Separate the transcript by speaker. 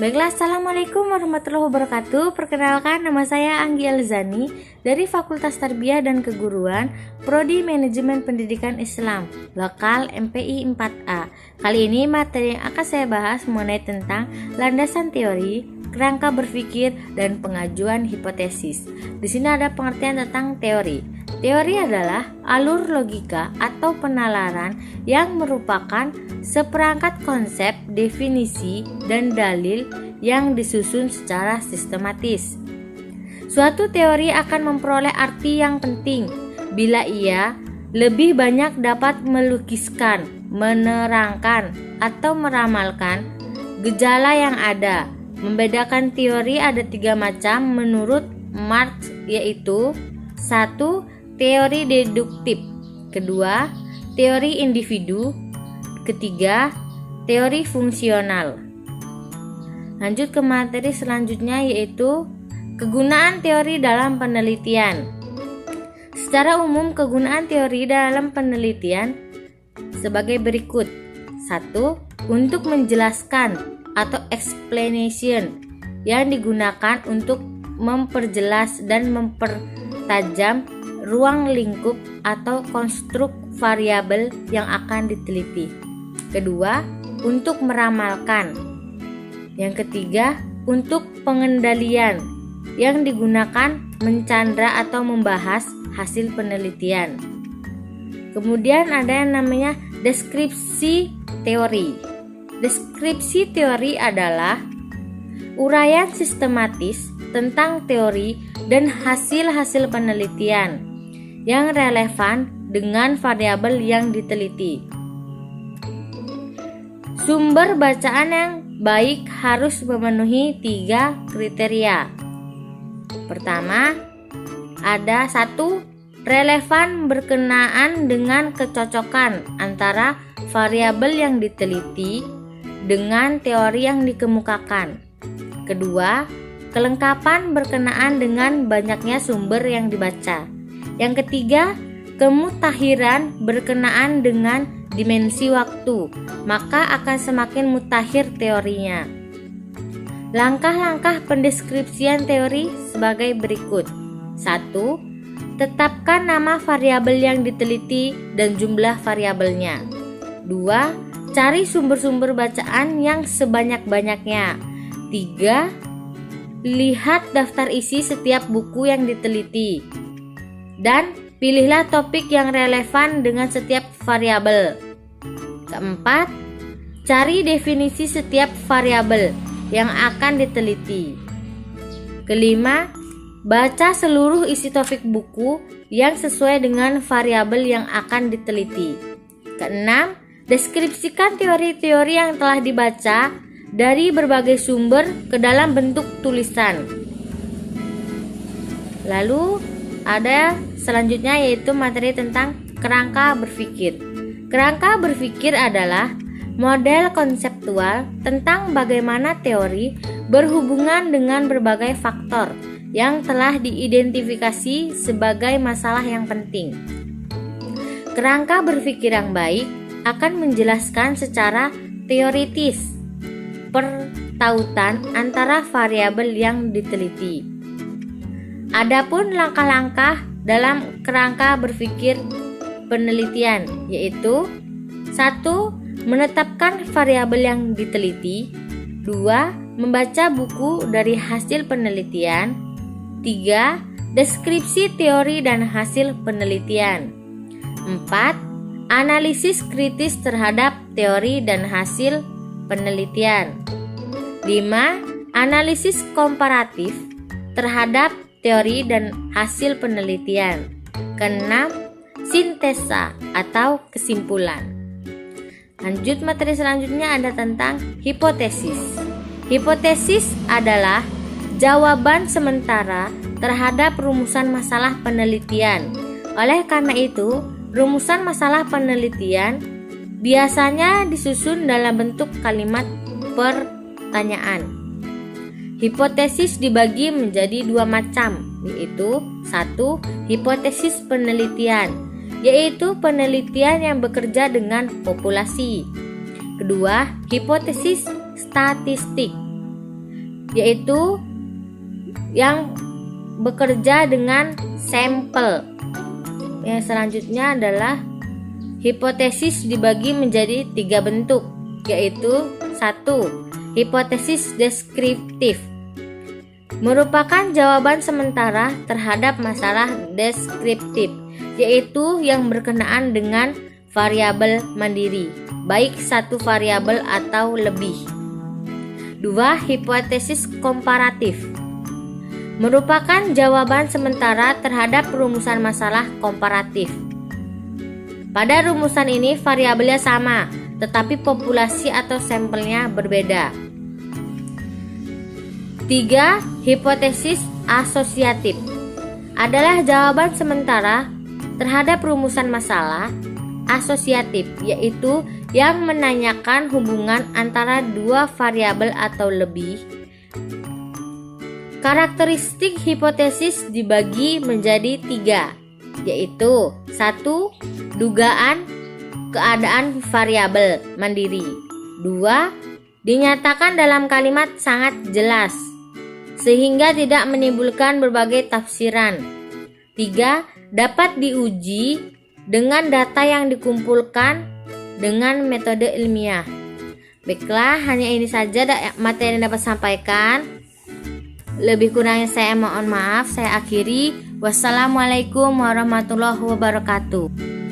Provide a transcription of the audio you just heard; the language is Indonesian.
Speaker 1: Baiklah, Assalamualaikum warahmatullahi wabarakatuh. Perkenalkan, nama saya Anggi Elzani dari Fakultas Tarbiyah dan Keguruan, Prodi Manajemen Pendidikan Islam, Lokal MPI 4A. Kali ini materi yang akan saya bahas mengenai tentang landasan teori, kerangka berpikir, dan pengajuan hipotesis. Di sini ada pengertian tentang teori. Teori adalah alur logika atau penalaran yang merupakan seperangkat konsep, definisi, dan dalil yang disusun secara sistematis. Suatu teori akan memperoleh arti yang penting bila ia lebih banyak dapat melukiskan, menerangkan, atau meramalkan gejala yang ada. Membedakan teori ada 3 macam menurut Marx, yaitu 1. Teori deduktif, kedua, teori individu, ketiga, teori fungsional. Lanjut ke materi selanjutnya, yaitu kegunaan teori dalam penelitian. Secara umum, kegunaan teori dalam penelitian sebagai berikut. 1. Untuk menjelaskan atau explanation, yang digunakan untuk memperjelas dan mempertajam ruang lingkup atau konstruk variabel yang akan diteliti. Kedua, untuk meramalkan. Yang ketiga, untuk pengendalian, yang digunakan mencandra atau membahas hasil penelitian. Kemudian ada yang namanya deskripsi teori. Deskripsi teori adalah uraian sistematis tentang teori dan hasil-hasil penelitian yang relevan dengan variabel yang diteliti. Sumber bacaan yang baik harus memenuhi 3 kriteria. Pertama, ada 1. Relevan berkenaan dengan kecocokan antara variabel yang diteliti dengan teori yang dikemukakan. Kedua, kelengkapan berkenaan dengan banyaknya sumber yang dibaca. Yang ketiga, kemutahiran berkenaan dengan dimensi waktu, maka akan semakin mutakhir teorinya. Langkah-langkah pendeskripsian teori sebagai berikut. 1. Tetapkan nama variabel yang diteliti dan jumlah variabelnya. 2. Cari sumber-sumber bacaan yang sebanyak-banyaknya. 3. Lihat daftar isi setiap buku yang diteliti. Dan pilihlah topik yang relevan dengan setiap variabel. Keempat, cari definisi setiap variabel yang akan diteliti. Kelima, baca seluruh isi topik buku yang sesuai dengan variabel yang akan diteliti. Keenam, deskripsikan teori-teori yang telah dibaca dari berbagai sumber ke dalam bentuk tulisan. Lalu ada selanjutnya, yaitu materi tentang kerangka berpikir. Kerangka berpikir adalah model konseptual tentang bagaimana teori berhubungan dengan berbagai faktor yang telah diidentifikasi sebagai masalah yang penting. Kerangka berpikir yang baik akan menjelaskan secara teoritis pertautan antara variabel yang diteliti. Adapun langkah-langkah dalam kerangka berpikir penelitian, yaitu 1. Menetapkan variabel yang diteliti. 2. Membaca buku dari hasil penelitian. 3. Deskripsi teori dan hasil penelitian. 4. Analisis kritis terhadap teori dan hasil penelitian. 5. Analisis komparatif terhadap teori dan hasil penelitian. Keenam, sintesa atau kesimpulan. Lanjut materi selanjutnya ada tentang hipotesis. Hipotesis adalah jawaban sementara terhadap rumusan masalah penelitian. Oleh karena itu, rumusan masalah penelitian biasanya disusun dalam bentuk kalimat pertanyaan. Hipotesis dibagi menjadi 2 macam, yaitu 1. Hipotesis penelitian, yaitu penelitian yang bekerja dengan populasi. Kedua, hipotesis statistik, yaitu yang bekerja dengan sampel. Yang selanjutnya adalah hipotesis dibagi menjadi 3 bentuk, yaitu 1. Hipotesis deskriptif merupakan jawaban sementara terhadap masalah deskriptif, yaitu yang berkenaan dengan variabel mandiri, baik satu variabel atau lebih. 2. Hipotesis komparatif merupakan jawaban sementara terhadap rumusan masalah komparatif. Pada rumusan ini variabelnya sama, tetapi populasi atau sampelnya berbeda. 3. Hipotesis asosiatif adalah jawaban sementara terhadap rumusan masalah asosiatif, yaitu yang menanyakan hubungan antara dua variabel atau lebih. Karakteristik hipotesis dibagi menjadi 3, yaitu 1. Dugaan keadaan variabel mandiri. 2. Dinyatakan dalam kalimat sangat jelas sehingga tidak menimbulkan berbagai tafsiran. 3. Dapat diuji dengan data yang dikumpulkan dengan metode ilmiah. Baiklah, hanya ini saja materi yang dapat sampaikan. Lebih kurangnya saya mohon maaf. Saya akhiri. Wassalamualaikum warahmatullahi wabarakatuh.